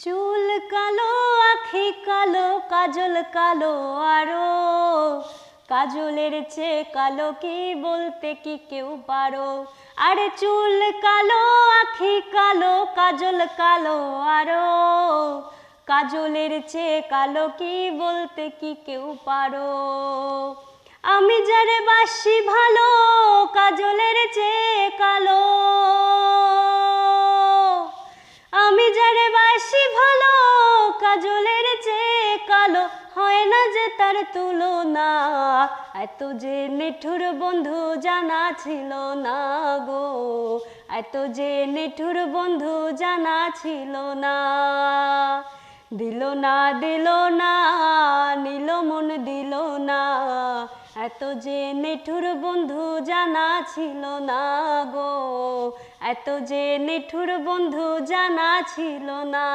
চুল কালো, আখি কালো, কাজল কালো আরো, কাজলের চেয়ে কালো কি বলতে কি কেউ পারো? আরে চুল কালো, আখি কালো, কাজল কালো আরো, কাজলের চেয়ে কালো কি বলতে কি কেউ পারো? আমি যারে বাসি ভালো, কাজলের চেয়ে কালো। আমি যারে বাসি ভালো, কাজলের চেয়ে কালো, হয় না যে তার তুলনা। এত যে নিঠুর বন্ধু জানা ছিল না গো, এত যে নিঠুর বন্ধু জানা ছিল না। দিল না দিল না, নিল মন দিল না, এত যে নিঠুর বন্ধু জানা ছিল না গো, এত যে নিঠুর বন্ধু জানা ছিল না।